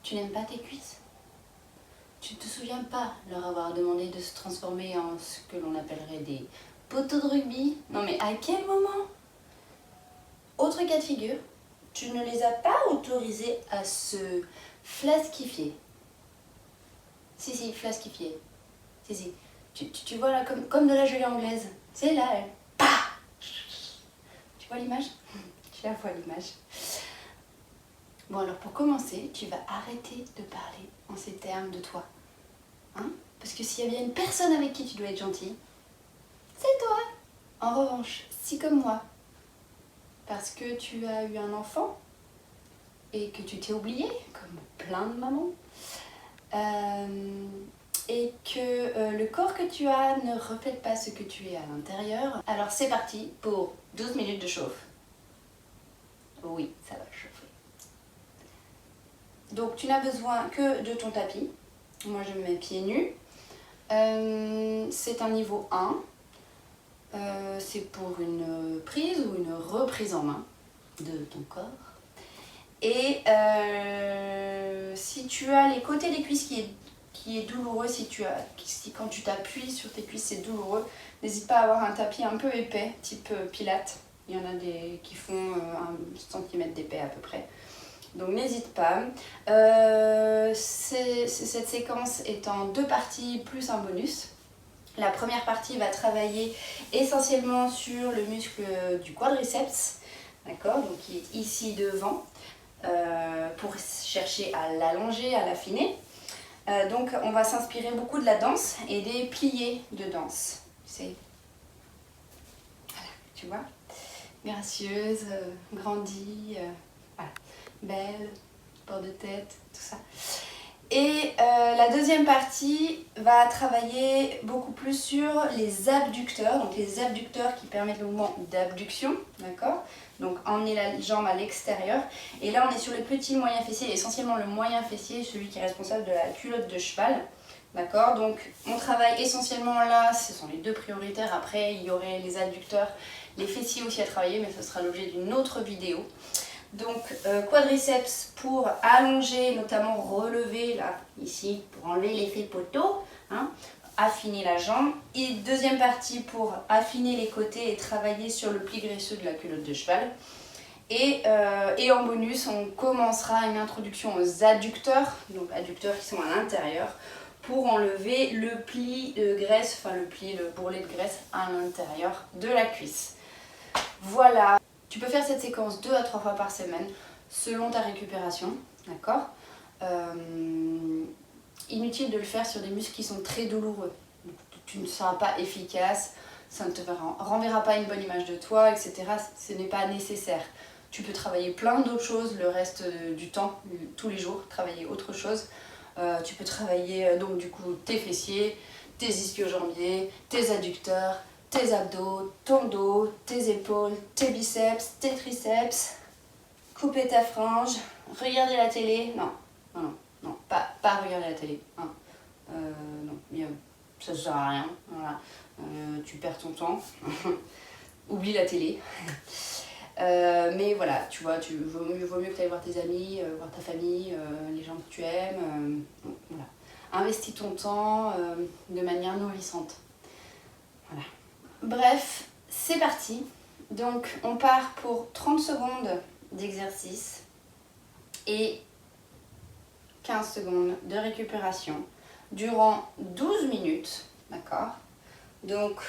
Tu n'aimes pas tes cuisses? Tu ne te souviens pas leur avoir demandé de se transformer en ce que l'on appellerait des poteaux de rugby? Non mais à quel moment? Autre cas de figure, tu ne les as pas autorisés à se flasquifier. Si, flasquifier. Si. Tu vois là, comme de la gelée anglaise. C'est là, elle. Pah! Tu vois l'image? Tu la vois l'image. Bon alors pour commencer, tu vas arrêter de parler en ces termes de toi. Hein? Parce que s'il y a bien une personne avec qui tu dois être gentil, c'est toi. En revanche, si comme moi, parce que tu as eu un enfant et que tu t'es oublié, comme plein de mamans, et que le corps que tu as ne reflète pas ce que tu es à l'intérieur, alors c'est parti pour 12 minutes de chauffe. Oui, ça va chauffer. Donc tu n'as besoin que de ton tapis. Moi je me mets pieds nus. C'est un niveau 1. C'est pour une prise ou une reprise en main de ton corps. Et si tu as les côtés des cuisses qui est douloureux, si quand tu t'appuies sur tes cuisses c'est douloureux, n'hésite pas à avoir un tapis un peu épais, type pilates. Il y en a qui font 1 cm d'épais à peu près. Donc n'hésite pas. Cette séquence est en 2 parties plus un bonus. La première partie va travailler essentiellement sur le muscle du quadriceps, d'accord, donc qui est ici devant, pour chercher à l'allonger, à l'affiner. Donc on va s'inspirer beaucoup de la danse et des pliés de danse. C'est, voilà, tu vois, gracieuse, grandie, voilà, belle, port de tête, tout ça. Et la deuxième partie va travailler beaucoup plus sur les abducteurs, donc les abducteurs qui permettent le mouvement d'abduction, d'accord? Donc emmener la jambe à l'extérieur. Et là on est sur le petit moyen fessier, essentiellement le moyen fessier, celui qui est responsable de la culotte de cheval, d'accord? Donc on travaille essentiellement là, ce sont les 2 prioritaires. Après il y aurait les adducteurs, les fessiers aussi à travailler, mais ce sera l'objet d'une autre vidéo. Donc quadriceps pour allonger, notamment relever là, ici, pour enlever l'effet poteau, hein, affiner la jambe. Et deuxième partie pour affiner les côtés et travailler sur le pli graisseux de la culotte de cheval. Et en bonus, on commencera une introduction aux adducteurs, donc adducteurs qui sont à l'intérieur, pour enlever le pli de graisse, enfin le bourrelet de graisse à l'intérieur de la cuisse. Voilà. Tu peux faire cette séquence 2 à 3 fois par semaine selon ta récupération, d'accord? Inutile de le faire sur des muscles qui sont très douloureux. Tu ne seras pas efficace, ça ne te renverra pas une bonne image de toi, etc. Ce n'est pas nécessaire. Tu peux travailler plein d'autres choses le reste du temps, tous les jours, travailler autre chose. Tu peux travailler donc du coup tes fessiers, tes ischio-jambiers, tes adducteurs, tes abdos, ton dos, tes épaules, tes biceps, tes triceps, couper ta frange, regarder la télé, non, pas regarder la télé, hein. Non, ça sert à rien, voilà. Tu perds ton temps, oublie la télé. Mais voilà, tu vois, vaut mieux que tu ailles voir tes amis, voir ta famille, les gens que tu aimes, voilà. Investis ton temps de manière nourrissante, voilà. Bref, c'est parti. Donc on part pour 30 secondes d'exercice et 15 secondes de récupération durant 12 minutes, d'accord? Donc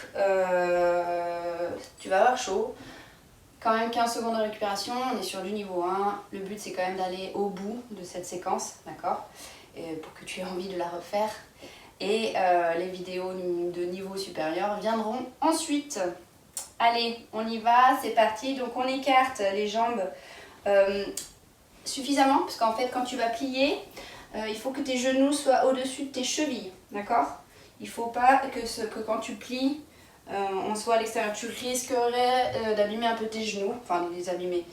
tu vas avoir chaud, quand même 15 secondes de récupération, on est sur du niveau 1. Le but c'est quand même d'aller au bout de cette séquence, d'accord? Pour que tu aies envie de la refaire. Et les vidéos de niveau supérieur viendront ensuite. Allez, on y va, c'est parti. Donc on écarte les jambes suffisamment, parce qu'en fait quand tu vas plier, il faut que tes genoux soient au-dessus de tes chevilles, d'accord? Il ne faut pas que quand tu plies, on soit à l'extérieur. Tu risquerais d'abîmer un peu tes genoux, enfin de les abîmer.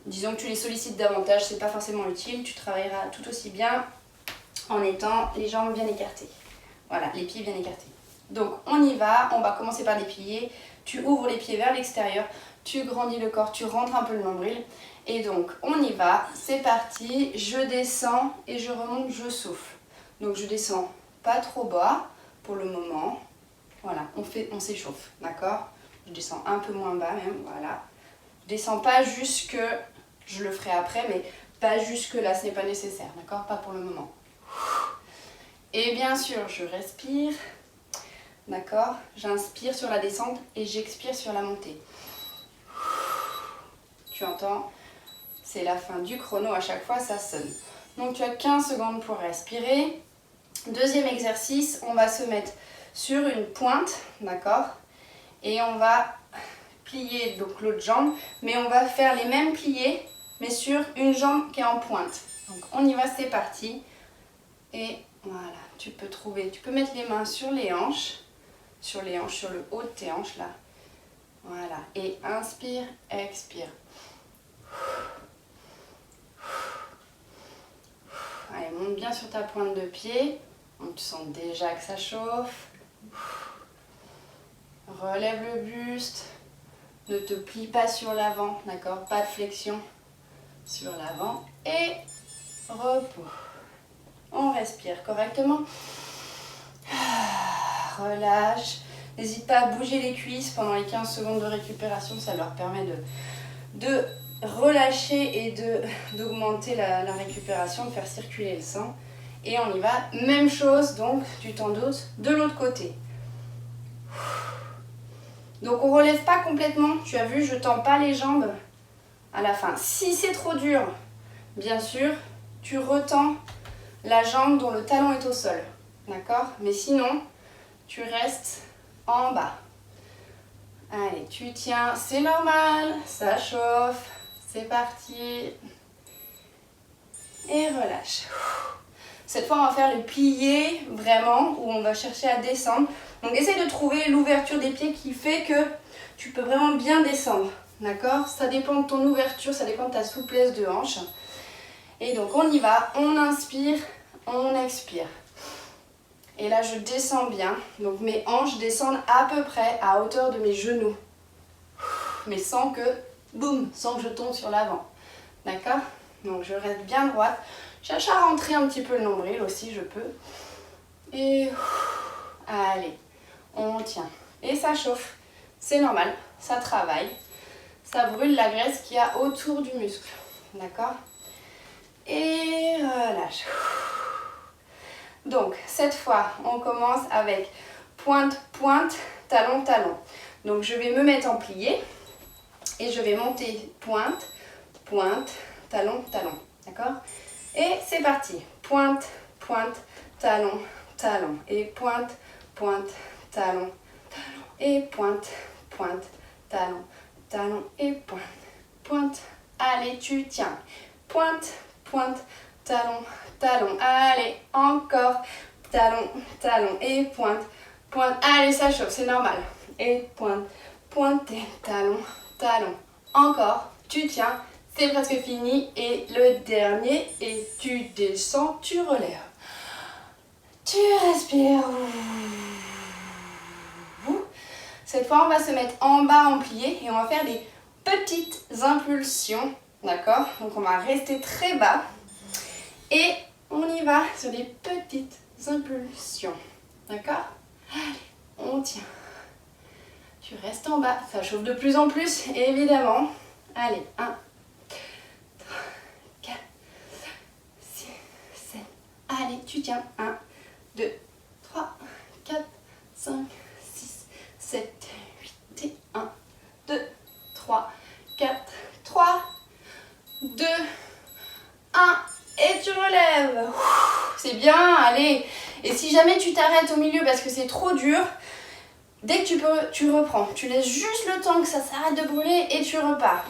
Disons que tu les sollicites davantage, c'est pas forcément utile. Tu travailleras tout aussi bien en étant les jambes bien écartées. Voilà, les pieds bien écartés. Donc on y va, on va commencer par les pieds. Tu ouvres les pieds vers l'extérieur. tu grandis le corps, tu rentres un peu le nombril. Et donc, on y va, c'est parti, je descends et je remonte, je souffle. Donc, je descends pas trop bas pour le moment. Voilà, on s'échauffe, d'accord? Je descends un peu moins bas même, voilà. Je descends pas jusque, je le ferai après, mais pas jusque là, ce n'est pas nécessaire, d'accord? Pas pour le moment. Et bien sûr, je respire, d'accord? J'inspire sur la descente et j'expire sur la montée. Tu entends? C'est la fin du chrono, à chaque fois ça sonne. Donc tu as 15 secondes pour respirer. Deuxième exercice, on va se mettre sur une pointe, d'accord? Et on va plier donc l'autre jambe, mais on va faire les mêmes pliés, mais sur une jambe qui est en pointe. Donc on y va, c'est parti. Et voilà, tu peux mettre les mains sur les hanches, sur le haut de tes hanches là. Voilà, et inspire, expire. Allez, monte bien sur ta pointe de pied. Donc, tu sens déjà que ça chauffe. Relève le buste. Ne te plie pas sur l'avant, d'accord? Pas de flexion sur l'avant. Et repos. On respire correctement. Relâche. N'hésite pas à bouger les cuisses pendant les 15 secondes de récupération. Ça leur permet de relâcher et d'augmenter la récupération, de faire circuler le sang. Et on y va, même chose, donc tu t'en doutes, de l'autre côté. Donc on ne relève pas complètement, tu as vu, je ne tends pas les jambes à la fin. Si c'est trop dur, bien sûr, tu retends la jambe dont le talon est au sol, d'accord? Mais sinon, tu restes en bas. Allez, tu tiens, c'est normal, ça chauffe, c'est parti. Et relâche. Cette fois, on va faire le plié, vraiment, où on va chercher à descendre. Donc, essaye de trouver l'ouverture des pieds qui fait que tu peux vraiment bien descendre. D'accord? Ça dépend de ton ouverture, ça dépend de ta souplesse de hanche. Et donc, on y va. On inspire, on expire. Et là, je descends bien. Donc, mes hanches descendent à peu près à hauteur de mes genoux. Mais sans que, boum, sans que je tombe sur l'avant. D'accord? Donc, je reste bien droite. Cherche à rentrer un petit peu le nombril aussi, je peux. Et allez, on tient. Et ça chauffe. C'est normal, ça travaille. Ça brûle la graisse qu'il y a autour du muscle. D'accord? Et relâche. Donc, cette fois, on commence avec pointe, pointe, talon, talon. Donc, je vais me mettre en plié. Et je vais monter pointe, pointe, talon, talon. D'accord? Et c'est parti. Pointe, pointe, talon, talon. Et pointe, pointe, talon, talon. Et pointe, pointe, talon, talon. Et pointe, pointe. Allez, tu tiens. Pointe, pointe, talon, talon. Allez, encore. Talon, talon. Et pointe, pointe. Allez, ça chauffe, c'est normal. Et pointe, pointe, et talon, talon. Encore, tu tiens. C'est presque fini. Et le dernier, et tu descends, tu relèves. Tu respires. Cette fois, on va se mettre en bas en plié et on va faire des petites impulsions. D'accord? Donc, on va rester très bas. Et on y va sur des petites impulsions. D'accord? Allez, on tient. Tu restes en bas. Ça chauffe de plus en plus, évidemment. Allez, 1, 4, 6, 7. Allez, tu tiens. 1, 2, 3, 4, 5, 6, 7, 8 et 1, 2, 3, 4, 3, 2, 1 et tu relèves. C'est bien, allez. Et si jamais tu t'arrêtes au milieu parce que c'est trop dur, dès que tu peux, tu reprends. Tu laisses juste le temps que ça s'arrête de brûler et tu repars.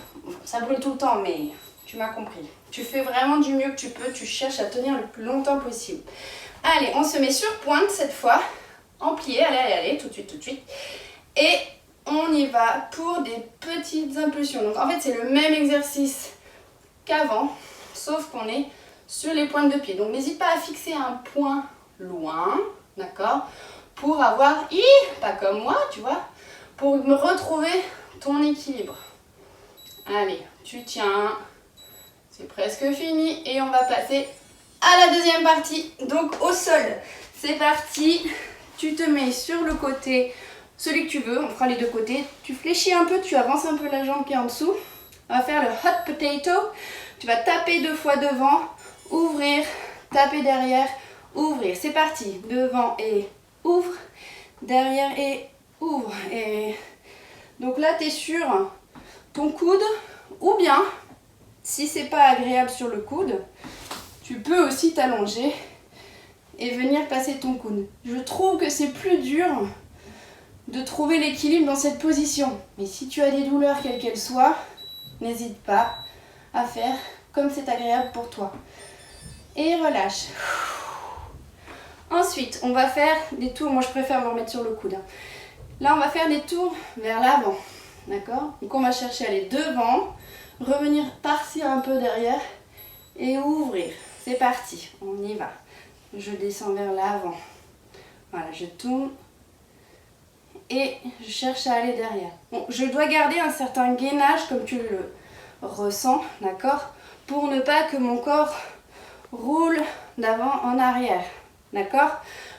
Ça brûle tout le temps, mais tu m'as compris. Tu fais vraiment du mieux que tu peux, tu cherches à tenir le plus longtemps possible. Allez, on se met sur pointe cette fois, en plié, allez, allez, allez, tout de suite, tout de suite. Et on y va pour des petites impulsions. Donc en fait, c'est le même exercice qu'avant, sauf qu'on est sur les pointes de pied. Donc n'hésite pas à fixer un point loin, d'accord, pour avoir, pas comme moi, tu vois, pour me retrouver ton équilibre. Allez, tu tiens. C'est presque fini et on va passer à la deuxième partie. Donc au sol, c'est parti. Tu te mets sur le côté, celui que tu veux, on fera les deux côtés. Tu fléchis un peu, tu avances un peu la jambe qui est en dessous. On va faire le hot potato. Tu vas taper 2 fois devant, ouvrir, taper derrière, ouvrir. C'est parti. Devant et ouvre, derrière et ouvre. Et donc là, tu es sur ton coude ou bien, si c'est pas agréable sur le coude, tu peux aussi t'allonger et venir passer ton coude. Je trouve que c'est plus dur de trouver l'équilibre dans cette position. Mais si tu as des douleurs, quelles qu'elles soient, n'hésite pas à faire comme c'est agréable pour toi. Et relâche. Ensuite, on va faire des tours. Moi, je préfère me remettre sur le coude. Là, on va faire des tours vers l'avant. D'accord? Donc, on va chercher à aller devant, revenir partir un peu derrière et ouvrir. C'est parti, on y va. Je descends vers l'avant. Voilà, je tourne et je cherche à aller derrière. Bon, je dois garder un certain gainage comme tu le ressens, d'accord? Pour ne pas que mon corps roule d'avant en arrière, d'accord?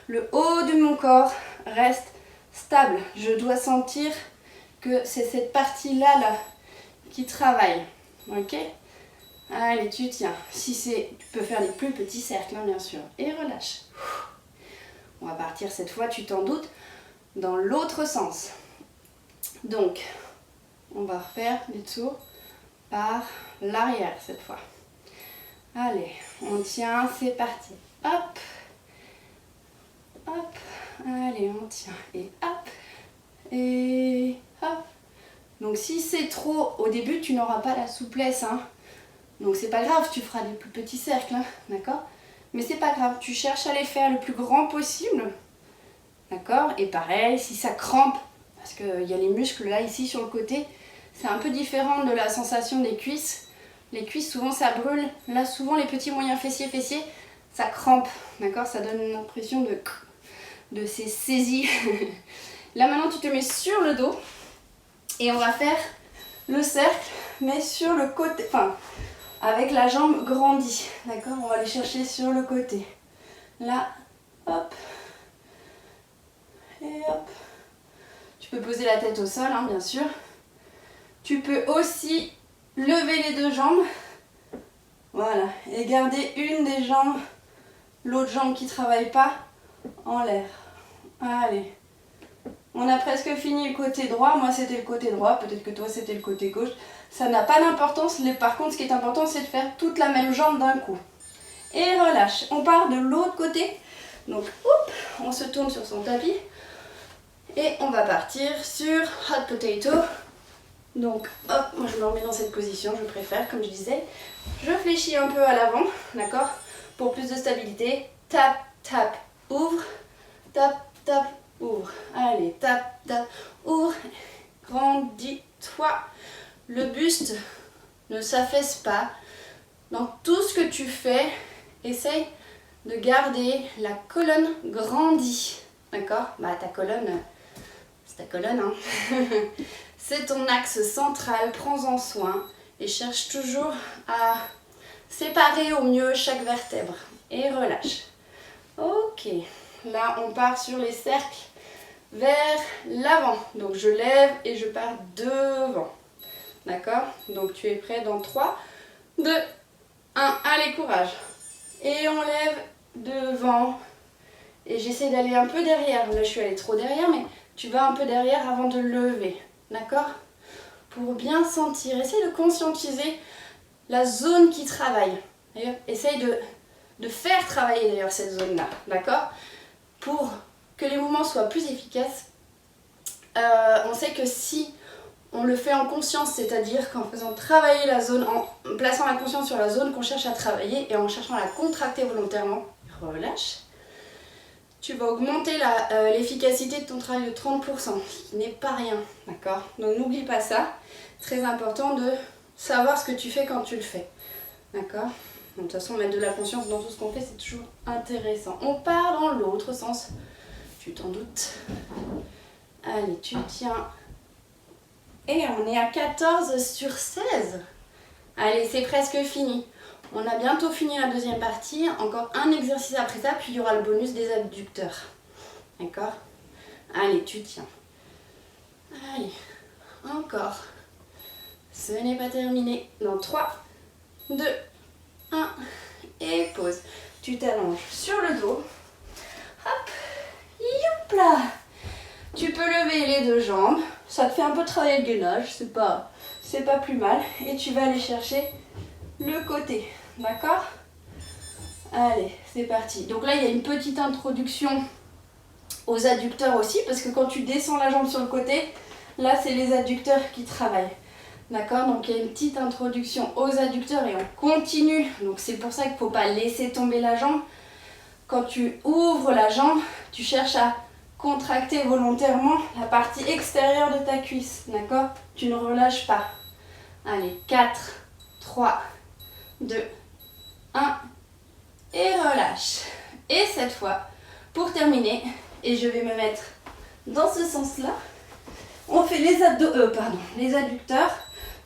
Le haut de mon corps reste stable. Je dois sentir que c'est cette partie-là là, qui travaille, ok? Allez, tu tiens. Si c'est, tu peux faire les plus petits cercles, hein, bien sûr. Et relâche. On va partir cette fois, tu t'en doutes, dans l'autre sens. Donc, on va refaire des tours par l'arrière cette fois. Allez, on tient, c'est parti. Hop, hop. Allez, on tient. Et hop, et hop. Donc, si c'est trop, au début, tu n'auras pas la souplesse, hein. Donc c'est pas grave, tu feras des plus petits cercles, hein, d'accord? Mais c'est pas grave, tu cherches à les faire le plus grand possible, d'accord? Et pareil, si ça crampe, parce qu'il y a les muscles là, ici sur le côté, c'est un peu différent de la sensation des cuisses. Les cuisses, souvent ça brûle. Là, souvent les petits moyens fessiers, ça crampe, d'accord? Ça donne une impression de ces saisies. Là maintenant, tu te mets sur le dos et on va faire le cercle, mais sur le côté, enfin, avec la jambe grandie, d'accord? On va aller chercher sur le côté. Là, hop. Et hop. Tu peux poser la tête au sol, hein, bien sûr. Tu peux aussi lever les 2 jambes. Voilà. Et garder une des jambes, l'autre jambe qui ne travaille pas, en l'air. Allez. On a presque fini le côté droit. Moi, c'était le côté droit. Peut-être que toi, c'était le côté gauche. Ça n'a pas d'importance. Par contre, ce qui est important, c'est de faire toute la même jambe d'un coup. Et relâche. On part de l'autre côté. Donc, hop, on se tourne sur son tapis. Et on va partir sur hot potato. Donc, hop, moi je me remets dans cette position. Je préfère, comme je disais. Je fléchis un peu à l'avant, d'accord? Pour plus de stabilité. Tap, tap, ouvre. Tap, tap, ouvre. Allez, tap, tap, ouvre. Grandis-toi. Le buste ne s'affaisse pas. Dans tout ce que tu fais, essaye de garder la colonne grandie. D'accord? Bah ta colonne, c'est ta colonne, hein. C'est ton axe central, prends-en soin et cherche toujours à séparer au mieux chaque vertèbre. Et relâche. Ok, là on part sur les cercles vers l'avant. Donc je lève et je pars devant. D'accord? Donc tu es prêt dans 3, 2, 1. Allez, courage. Et on lève devant. Et j'essaie d'aller un peu derrière. Là, je suis allée trop derrière, mais tu vas un peu derrière avant de lever. D'accord? Pour bien sentir. Essaye de conscientiser la zone qui travaille. Essaye de faire travailler d'ailleurs cette zone-là. D'accord? Pour que les mouvements soient plus efficaces, on sait que si on le fait en conscience, c'est-à-dire qu'en faisant travailler la zone, en plaçant la conscience sur la zone qu'on cherche à travailler et en cherchant à la contracter volontairement, relâche, tu vas augmenter l'efficacité de ton travail de 30%, ce qui n'est pas rien, d'accord? Donc n'oublie pas ça, très important de savoir ce que tu fais quand tu le fais, d'accord? De toute façon, mettre de la conscience dans tout ce qu'on fait, c'est toujours intéressant. On part dans l'autre sens, tu t'en doutes. Allez, tu tiens. Et on est à 14 sur 16. Allez, c'est presque fini. On a bientôt fini la deuxième partie. Encore un exercice après ça, puis il y aura le bonus des adducteurs. D'accord? Allez, tu tiens. Allez, encore. Ce n'est pas terminé. Dans 3, 2, 1. Et pause. Tu t'allonges sur le dos. Hop. Youpla. Tu peux lever les deux jambes. Ça te fait un peu travailler le gainage. C'est pas plus mal. Et tu vas aller chercher le côté. D'accord? Allez, c'est parti. Donc là, il y a une petite introduction aux adducteurs aussi. Parce que quand tu descends la jambe sur le côté, là, c'est les adducteurs qui travaillent. D'accord? Donc il y a une petite introduction aux adducteurs et on continue. Donc c'est pour ça qu'il ne faut pas laisser tomber la jambe. Quand tu ouvres la jambe, tu cherches à contracter volontairement la partie extérieure de ta cuisse. D'accord? Tu ne relâches pas. Allez, 4, 3, 2, 1. Et relâche. Et cette fois, pour terminer, et je vais me mettre dans ce sens-là, on fait les adducteurs.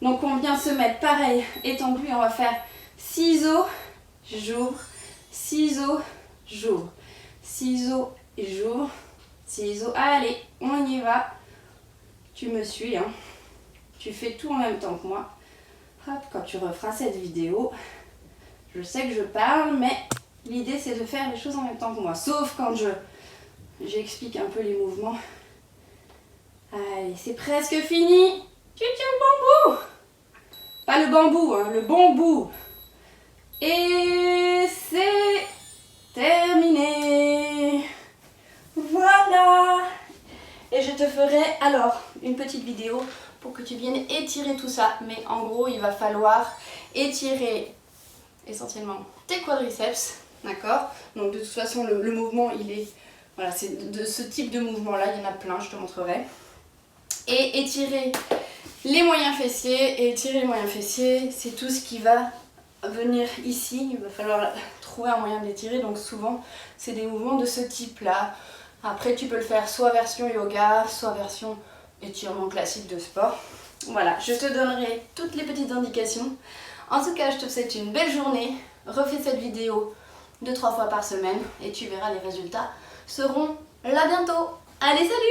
Donc on vient se mettre pareil, étendu, et on va faire ciseaux, j'ouvre, ciseaux, j'ouvre, ciseaux, j'ouvre, ciseaux. Allez, on y va. Tu me suis, hein. Tu fais tout en même temps que moi. Hop, quand tu referas cette vidéo, je sais que je parle, mais l'idée c'est de faire les choses en même temps que moi. Sauf quand j'explique un peu les mouvements. Allez, c'est presque fini. Tu tiens le bambou. Pas le bambou, hein, le bon bout. Et c'est terminé. Voilà. Et je te ferai alors une petite vidéo pour que tu viennes étirer tout ça. Mais en gros, il va falloir étirer essentiellement tes quadriceps. D'accord? Donc de toute façon, le mouvement, il est... Voilà, c'est de ce type de mouvement-là. Il y en a plein, je te montrerai. Et étirer les moyens fessiers. Et étirer les moyens fessiers, c'est tout ce qui va venir ici. Il va falloir trouver un moyen de l'étirer. Donc souvent, c'est des mouvements de ce type-là. Après, tu peux le faire soit version yoga, soit version étirement classique de sport. Voilà, je te donnerai toutes les petites indications. En tout cas, je te souhaite une belle journée. Refais cette vidéo 2-3 fois par semaine et tu verras, les résultats seront là bientôt. Allez, salut!